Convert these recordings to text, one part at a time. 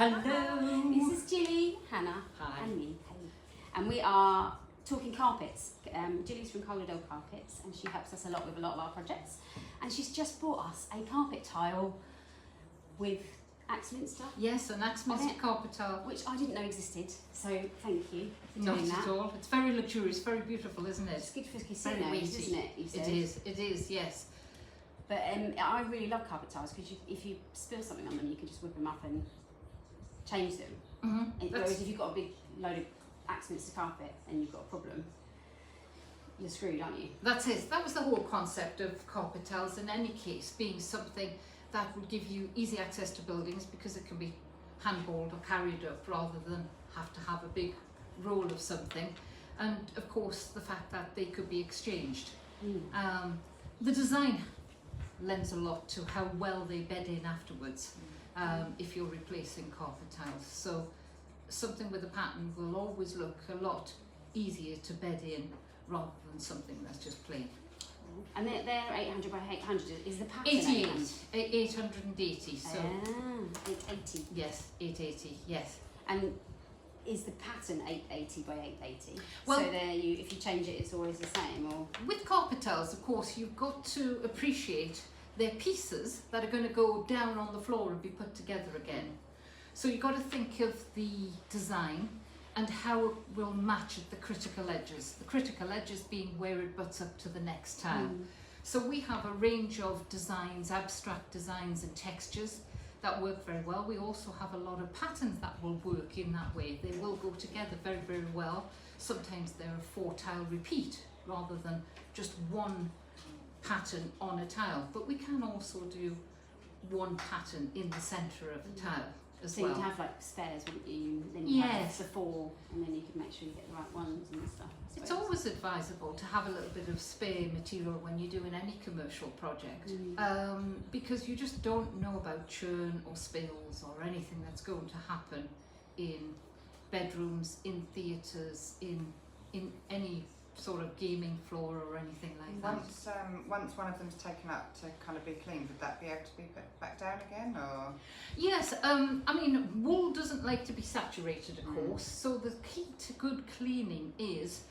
Hello. This is Gilly, Hannah, Hi. and me, Kate. And we are talking carpets. Gilly's from Calderdale Carpets, and she helps us a lot with a lot of our projects. And she's just brought us a carpet tile with Axminster. Yes, an Axminster carpet tile. Which I didn't know existed, so thank you for Not doing that. at all. It's very luxurious, very beautiful, isn't it? It's good for Very casinos, weighty. isn't it? You said. It is, yes. But I really love carpet tiles because if you spill something on them, you can just whip them up and change them. Whereas if you've got a big load of Axminster carpet and you've got a problem, you're screwed, aren't you? That's it. That was the whole concept of carpet tiles in any case, being something that would give you easy access to buildings because it can be handballed or carried up rather than have to have a big roll of something. And of course, the fact that they could be exchanged. The design lends a lot to how well they bed in afterwards if you're replacing carpet tiles. So something with a pattern will always look a lot easier to bed in rather than something that's just plain. And they're 800 by 800. Is the pattern 880. So 880. yes, 880. Yes. And is the pattern 880 by 880? Well, so there if you change it, it's always the same, or with carpet tiles, of course, you've got to appreciate they're pieces that are going to go down on the floor and be put together again. So you've got to think of the design and how it will match at the critical edges. The critical edges being where it butts up to the next tile. So we have a range of designs, abstract designs and textures that work very well. We also have a lot of patterns that will work in that way. They will go together very, very well. Sometimes they're a 4-tile repeat rather than just one pattern on a tile. But we can also do one pattern in the centre of the tile as so well. you'd have like spares, wouldn't you? Then you have Yes. the 4, and then you could make sure you get the right ones and stuff. I It's suppose. always advisable to have a little bit of spare material when you're doing any commercial project because you just don't know about churn or spills or anything that's going to happen in bedrooms, in theatres, in any sort of gaming floor or anything like that. Once one of them's taken up to kind of be cleaned, would that be able to be put back down again, or? Yes, I mean, wool doesn't like to be saturated, of course, so the key to good cleaning is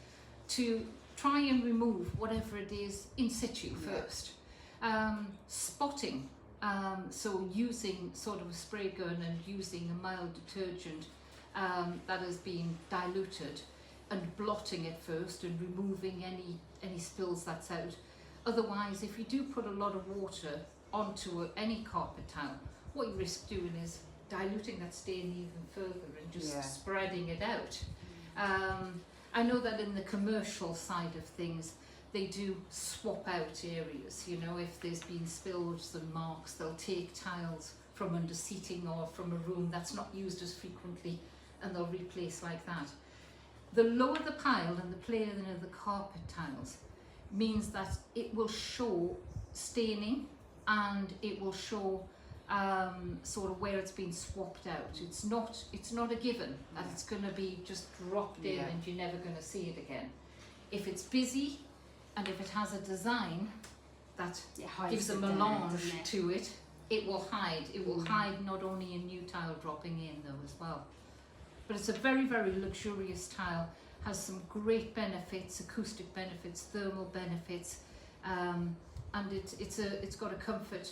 to try and remove whatever it is in situ first. Spotting, so using sort of a spray gun and using a mild detergent that has been diluted and blotting it first and removing any spills that's out. Otherwise, if you do put a lot of water onto any carpet tile, what you risk doing is diluting that stain even further and just spreading it out. I know that in the commercial side of things, they do swap out areas. You know, if there's been spills and marks, they'll take tiles from under seating or from a room that's not used as frequently and they'll replace like that. The lower the pile and the plainer of the carpet tiles means that it will show staining and it will show sort of where it's been swapped out. It's not a given that it's going to be just dropped in and you're never going to see it again. If it's busy and if it has a design that gives a melange to it, it will hide. It will hide not only a new tile dropping in though as well. But it's a very, very luxurious tile, has some great benefits, acoustic benefits, thermal benefits, and it's got a comfort,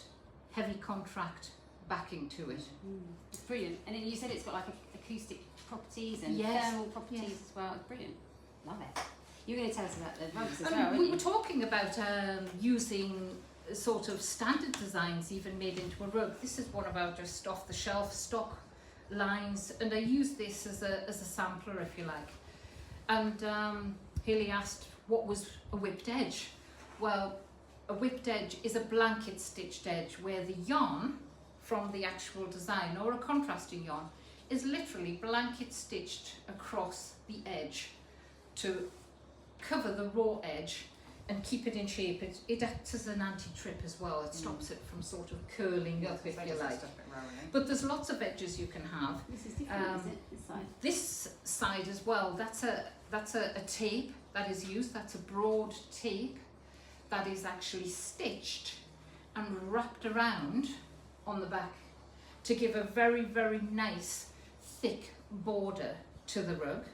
heavy contract backing to it. It's brilliant. And then you said it's got like acoustic properties and thermal properties as well. It's brilliant. Love it. You're going to tell us about the rugs as well, we were talking about using sort of standard designs even made into a rug. This is one of our just off-the-shelf stock lines, and I use this as a sampler, if you like. And Haley asked what was a whipped edge. Well, a whipped edge is a blanket stitched edge where the yarn from the actual design or a contrasting yarn is literally blanket stitched across the edge to cover the raw edge and keep it in shape. It acts as an anti-trip as well. It stops it from sort of curling up, if you like. But there's lots of edges you can have. This is different, is it? This side? This side as well, that's a tape that is used. That's a broad tape that is actually stitched and wrapped around on the back to give a very, very nice thick border to the rug.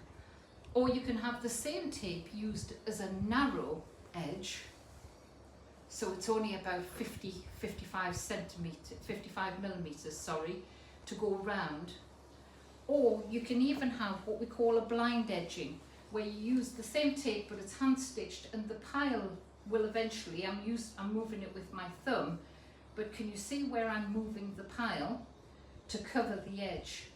Or you can have the same tape used as a narrow edge, so it's only about 55 millimeters, sorry, to go round. Or you can even have what we call a blind edging, where you use the same tape but it's hand stitched, and the pile will eventually, I'm moving it with my thumb, but can you see where I'm moving the pile to cover the edge?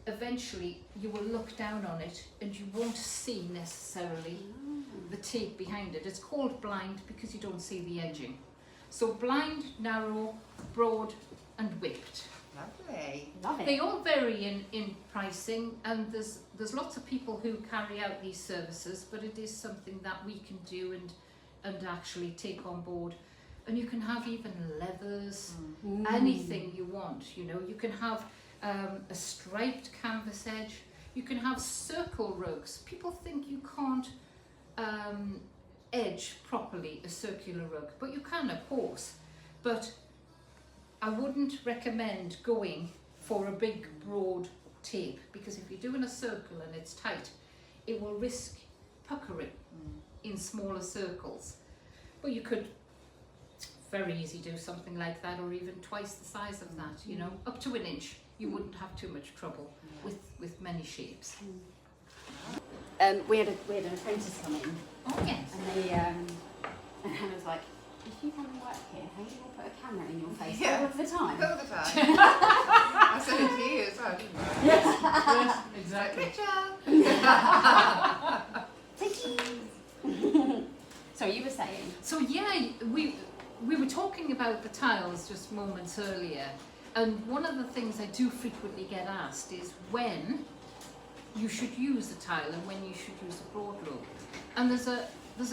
Eventually you will look down on it and you won't see necessarily the tape behind it. It's called blind because you don't see the edging. So blind, narrow, broad and whipped. Lovely. Love it. They all vary in pricing, and there's lots of people who carry out these services, but it is something that we can do and actually take on board. And you can have even leathers, anything you want, you know. You can have a striped canvas edge. You can have circle rugs. People think you can't edge properly a circular rug, but you can, of course. But I wouldn't recommend going for a big broad tape, because if you're doing a circle and it's tight, it will risk puckering in smaller circles. But you could very easy do something like that, or even twice the size of that, you know, up to an inch. You wouldn't have too much trouble with many shapes. We had an apprentice come in, Oh yes. and and Hannah was like, if you come and work here, how do you want to put a camera in your face Yeah. all of the time? All the time. I said it to you as well, didn't I? Yes, exactly. Picture! So you were saying? So yeah, we were talking about the tiles just moments earlier, and one of the things I do frequently get asked is when you should use a tile and when you should use a broadloom. And there's a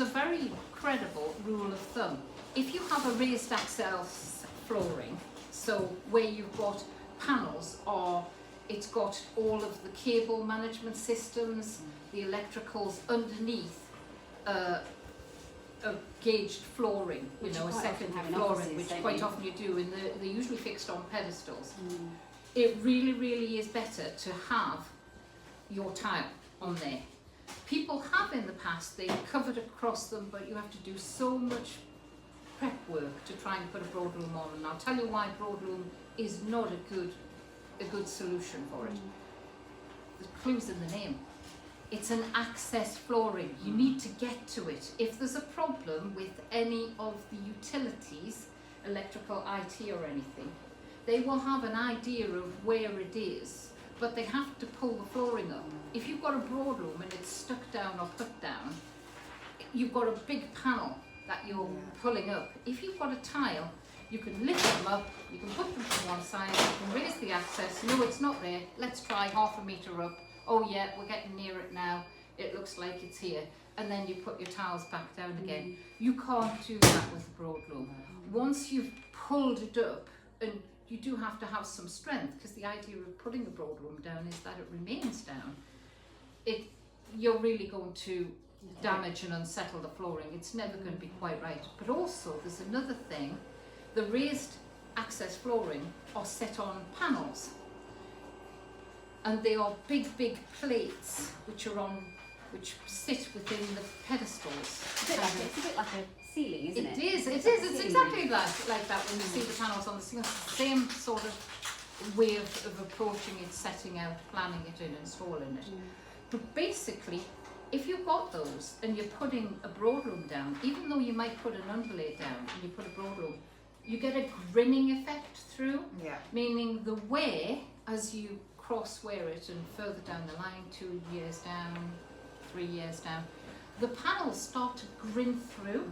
very credible rule of thumb. If you have a raised access flooring, so where you've got panels, or it's got all of the cable management systems, the electricals underneath a gauged flooring, you Which know, you a quite often second have in flooring, offices, which don't quite you? often you do, and they're usually fixed on pedestals. It really, really is better to have your tile on there. People have in the past, they've covered across them, but you have to do so much prep work to try and put a broadloom on, and I'll tell you why broadloom is not a good solution for it. The clue's in the name. It's an access flooring. You need to get to it. If there's a problem with any of the utilities, electrical, IT or anything, they will have an idea of where it is, but they have to pull the flooring up. If you've got a broadloom and it's stuck down or put down, you've got a big panel that you're pulling up. If you've got a tile, you can lift them up, you can put them to one side, you can raise the access. No, it's not there. Let's try half a metre up. Oh yeah, we're getting near it now. It looks like it's here. And then you put your tiles back down again. You can't do that with a broadloom. Once you've pulled it up, and you do have to have some strength, because the idea of putting a broadloom down is that it remains down. You're really going to damage and unsettle the flooring. It's never going to be quite right. But also, there's another thing. The raised access flooring are set on panels, and they are big plates which sit within the pedestals. It's a bit like a ceiling, isn't it? It is. It's exactly like that when you see the panels on the ceiling. It's the same sort of way of approaching it, setting out, planning it and installing it. But basically, if you've got those and you're putting a broadloom down, even though you might put an underlay down and you put a broadloom, you get a grinning effect through, meaning the wear, as you cross-wear it and further down the line, 2 years down, 3 years down, the panels start to grin through.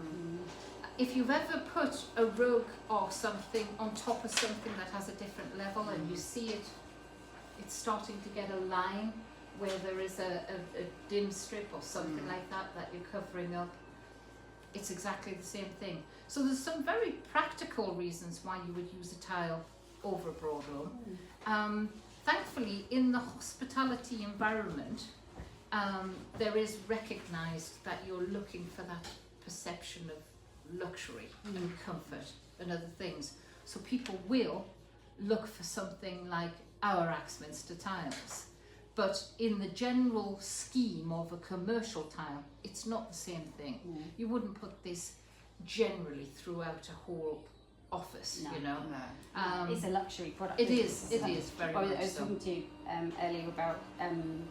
If you've ever put a rug or something on top of something that has a different level and you see it's starting to get a line where there is a dim strip or something like that you're covering up, it's exactly the same thing. So there's some very practical reasons why you would use a tile over a broadloom. Thankfully, in the hospitality environment, there is recognised that you're looking for that perception of luxury and comfort and other things. So people will look for something like our Axminster tiles. But in the general scheme of a commercial tile, it's not the same thing. You wouldn't put this generally throughout a whole office, No. you know. No. It's a luxury product. It isn't is, it is very Well, much I was so. talking to you earlier about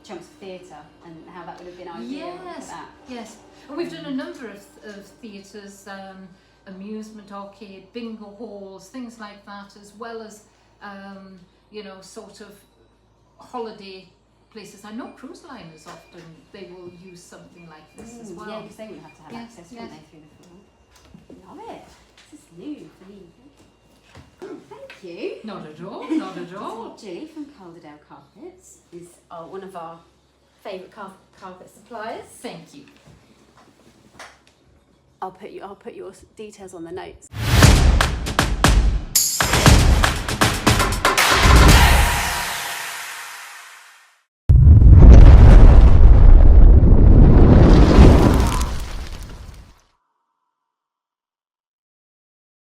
chunks of theatre and how that would have been ideal for Yes, that. yes. And we've done a number of theatres, amusement arcade, bingo halls, things like that, as well as, you know, sort of holiday places. I know cruise liners often, they will use something like this as well. Yeah, because they would have to have Yes, access, yes. wouldn't they, through the floor? Love it. This is new for me. Oh, thank you. Not at all, not at all. So Gilly from Calderdale Carpets is one of our favourite carpet suppliers. Thank you. I'll put your details on the notes.